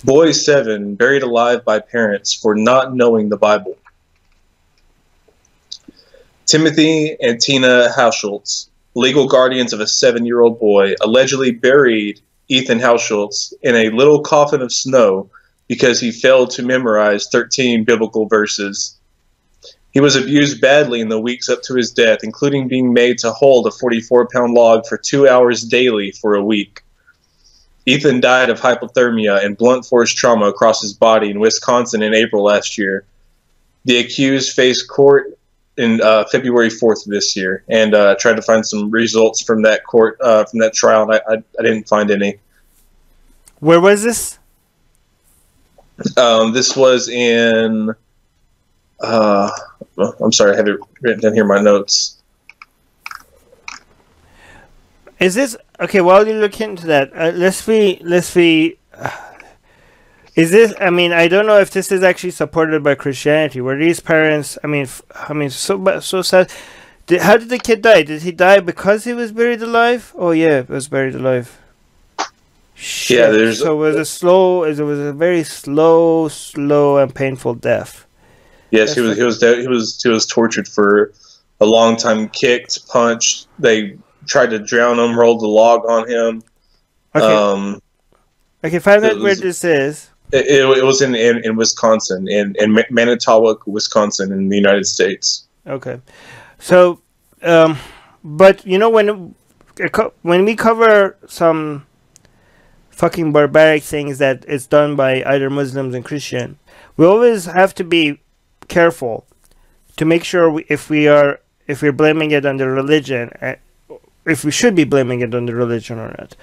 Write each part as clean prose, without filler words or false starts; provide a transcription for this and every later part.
Boy 7 buried alive by parents for not knowing the Bible. Timothy and Tina Hauschultz, legal guardians of a 7-year-old boy, allegedly buried Ethan Hauschultz in a little coffin of snow because he failed to memorize 13 biblical verses. He was abused badly in the weeks up to his death, including being made to hold a 44-pound log for 2 hours daily for a week. Ethan died of hypothermia and blunt force trauma across his body in Wisconsin in April last year. The accused faced court in February 4th of this year, and tried to find some results from that from that trial, and I didn't find any. Where was this? This was in... I'm sorry, I have it written down here in my notes. Is this okay? While you look into that, let's be. Is this? I mean, I don't know if this is actually supported by Christianity. Were these parents? I mean, so sad. How did the kid die? Did he die because he was buried alive? Oh yeah, he was buried alive. Shit. Yeah, so it was a slow. It was a very slow and painful death. Yes, he was tortured for a long time. Kicked, punched. They tried to drown him. Rolled the log on him. Okay. Okay, find out where this is. It was in Wisconsin, in Manitowoc, Wisconsin, in the United States. Okay, so, but you know, when we cover some fucking barbaric things that is done by either Muslims and Christian, we always have to be careful to make sure if we're blaming it on the religion, if we should be blaming it on the religion or not.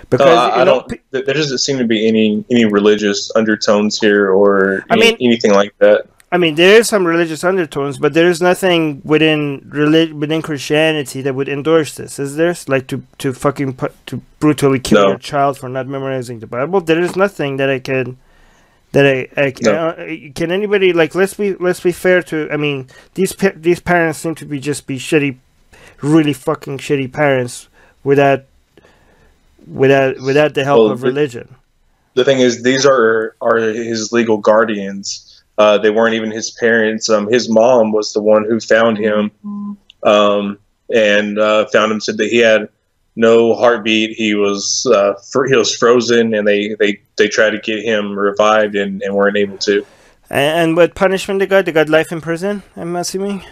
Because there doesn't seem to be any religious undertones here or anything like that. I mean, there is some religious undertones, but there is nothing within Christianity that would endorse this. Is there? Like to brutally kill your child for not memorizing the Bible? There is nothing that I can. Can anybody, like, let's be fair to. I mean, these parents seem to be shitty, really fucking shitty parents without the help of religion. The thing is, these are his legal guardians. They weren't even his parents. His mom was the one who found him, and found him. Said that he had no heartbeat. He was frozen, and they tried to get him revived and weren't able to. And what punishment they got? They got life in prison, I'm assuming.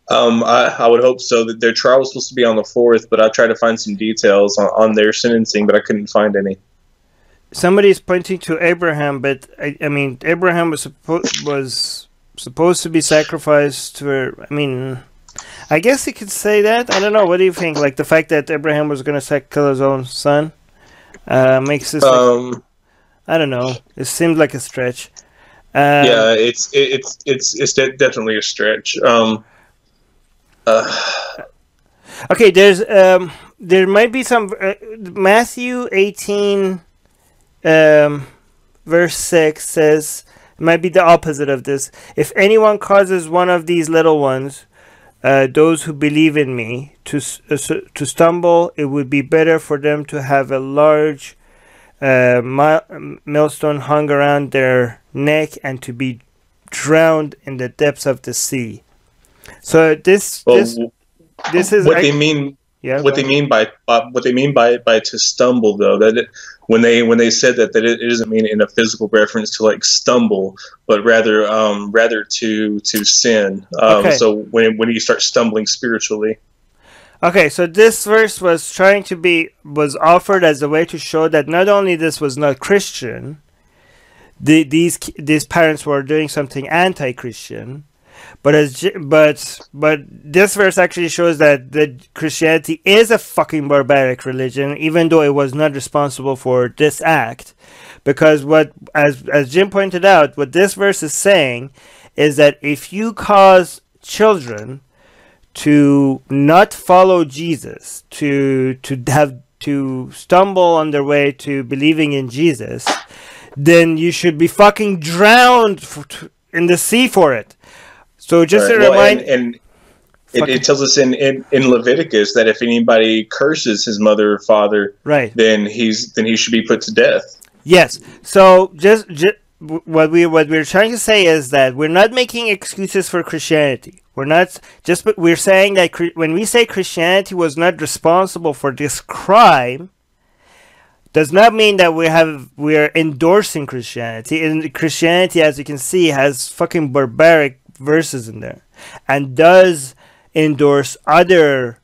I would hope so. That their trial was supposed to be on the 4th, but I tried to find some details on their sentencing, but I couldn't find any. Somebody's pointing to Abraham, but I mean, Abraham was supposed to be sacrificed for. I mean, I guess you could say that. I don't know. What do you think? Like the fact that Abraham was going to kill his own son makes this. I don't know. It seemed like a stretch. Yeah, it's definitely a stretch. Okay, there might be some Matthew 18 verse 6 says, it might be the opposite of this. If anyone causes one of these little ones, those who believe in me, to stumble, it would be better for them to have a large millstone hung around their neck and to be drowned in the depths of the sea. So this is what they mean. Yeah, what they mean by to stumble, though, that when they said that it doesn't mean in a physical reference to like stumble, but rather to sin. Okay. So when you start stumbling spiritually. Okay, so this verse was offered as a way to show that not only this was not Christian, these parents were doing something anti-Christian. But this verse actually shows that Christianity is a fucking barbaric religion, even though it was not responsible for this act. Because as Jim pointed out, what this verse is saying is that if you cause children to not follow Jesus, to stumble on their way to believing in Jesus, then you should be fucking drowned in the sea for it. So just to remind, and it tells us in Leviticus that if anybody curses his mother or father, right, then he should be put to death. Yes. So just what we're trying to say is that we're not making excuses for Christianity. We're not just, but we're saying that when we say Christianity was not responsible for this crime, does not mean that we're endorsing Christianity. And Christianity, as you can see, has fucking barbaric verses in there, and does endorse other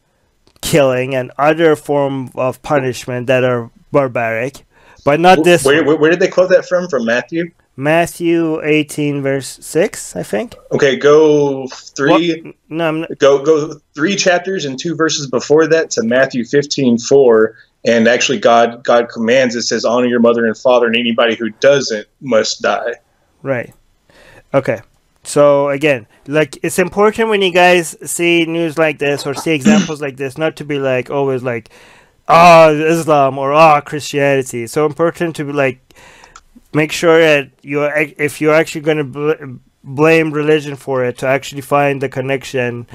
killing and other form of punishment that are barbaric, but not this. Where did they quote that from? From Matthew? Matthew 18 verse 6, I think. Okay, go three. What? No, go 3 chapters and 2 verses before that to Matthew 15:4, and actually God commands, it says, honor your mother and father, and anybody who doesn't must die. Right. Okay. So again, like, it's important when you guys see news like this or see examples like this, not to be like always like, Islam or Christianity. It's so important to be like, make sure that if you're actually going to blame religion for it, to actually find the connection,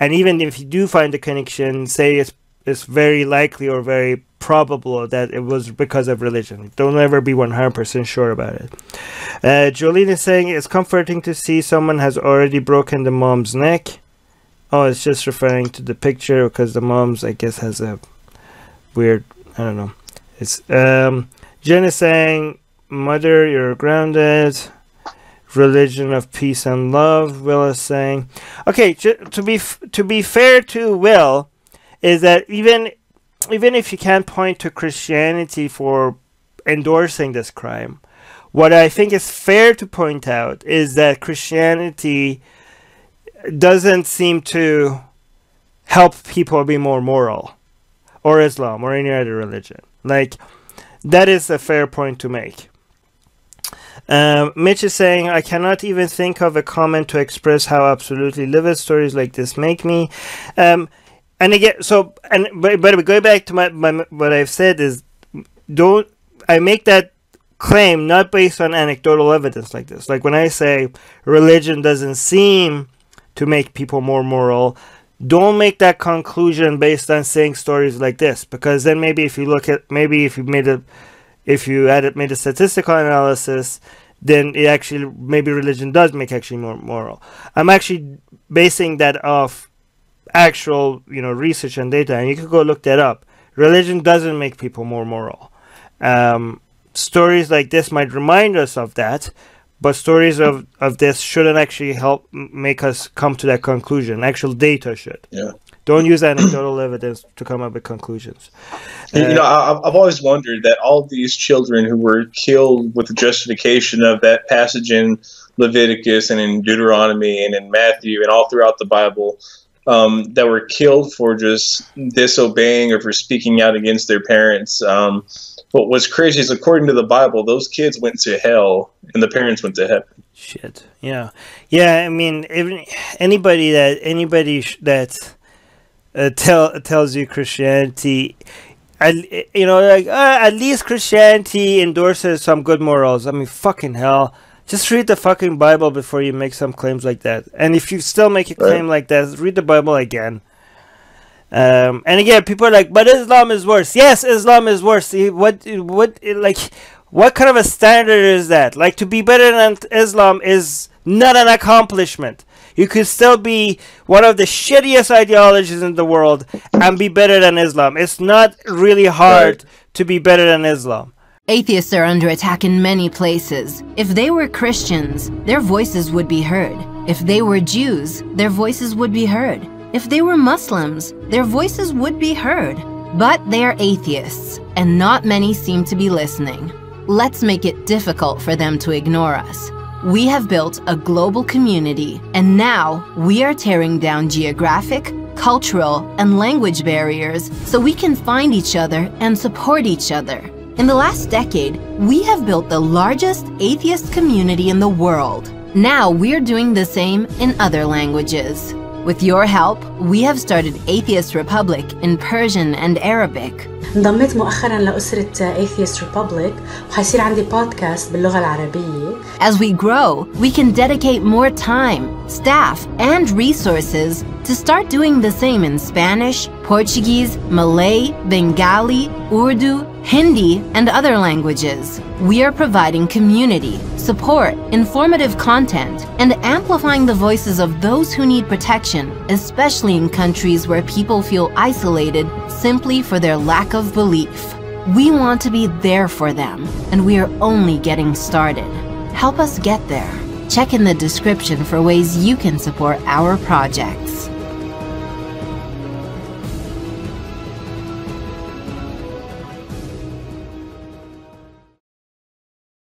and even if you do find the connection, say it's very likely or very probable that it was because of religion. Don't ever be 100% sure about it. Jolene is saying it's comforting to see someone has already broken the mom's neck. Oh, it's just referring to the picture because the mom's, I guess, has a weird, I don't know. It's Jen is saying, mother, you're grounded. Religion of peace and love. Will is saying, okay, to be fair to Will, is that even if you can't point to Christianity for endorsing this crime, what I think is fair to point out is that Christianity doesn't seem to help people be more moral, or Islam, or any other religion. Like, that is a fair point to make. Mitch is saying, I cannot even think of a comment to express how absolutely livid stories like this make me. And again, but going back to what I've said is, I make that claim not based on anecdotal evidence like this. Like when I say religion doesn't seem to make people more moral, don't make that conclusion based on saying stories like this, because then maybe if you made a statistical analysis, then it actually, maybe religion does make actually more moral. I'm actually basing that off actual, research and data, and you can go look that up. Religion doesn't make people more moral. Stories like this might remind us of that, but stories of this shouldn't actually help make us come to that conclusion. Actual data should. Yeah. Don't use anecdotal evidence to come up with conclusions. I've always wondered that all these children who were killed with the justification of that passage in Leviticus and in Deuteronomy and in Matthew and all throughout the Bible, that were killed for just disobeying or for speaking out against their parents. What was crazy is, according to the Bible, those kids went to hell and the parents went to heaven. Shit. Yeah. I mean, anybody that tells you Christianity, at least Christianity endorses some good morals. I mean, fucking hell. Just read the fucking Bible before you make some claims like that. And if you still make a claim like that, read the Bible again. And again, people are like, but Islam is worse. Yes, Islam is worse. What kind of a standard is that? Like, to be better than Islam is not an accomplishment. You could still be one of the shittiest ideologies in the world and be better than Islam. It's not really hard to be better than Islam. Atheists are under attack in many places. If they were Christians, their voices would be heard. If they were Jews, their voices would be heard. If they were Muslims, their voices would be heard. But they are atheists, and not many seem to be listening. Let's make it difficult for them to ignore us. We have built a global community, and now we are tearing down geographic, cultural, and language barriers so we can find each other and support each other. In the last decade, we have built the largest atheist community in the world. Now we're doing the same in other languages. With your help, we have started Atheist Republic in Persian and Arabic. انضميت مؤخراً لأسرة Atheist Republic وحيصير عندي بودكاست باللغة العربية. As we grow, we can dedicate more time, staff, and resources to start doing the same in Spanish, Portuguese, Malay, Bengali, Urdu, Hindi, and other languages. We are providing community, support, informative content, and amplifying the voices of those who need protection, especially in countries where people feel isolated simply for their lack of belief. We want to be there for them, and we are only getting started. Help us get there. Check in the description for ways you can support our projects.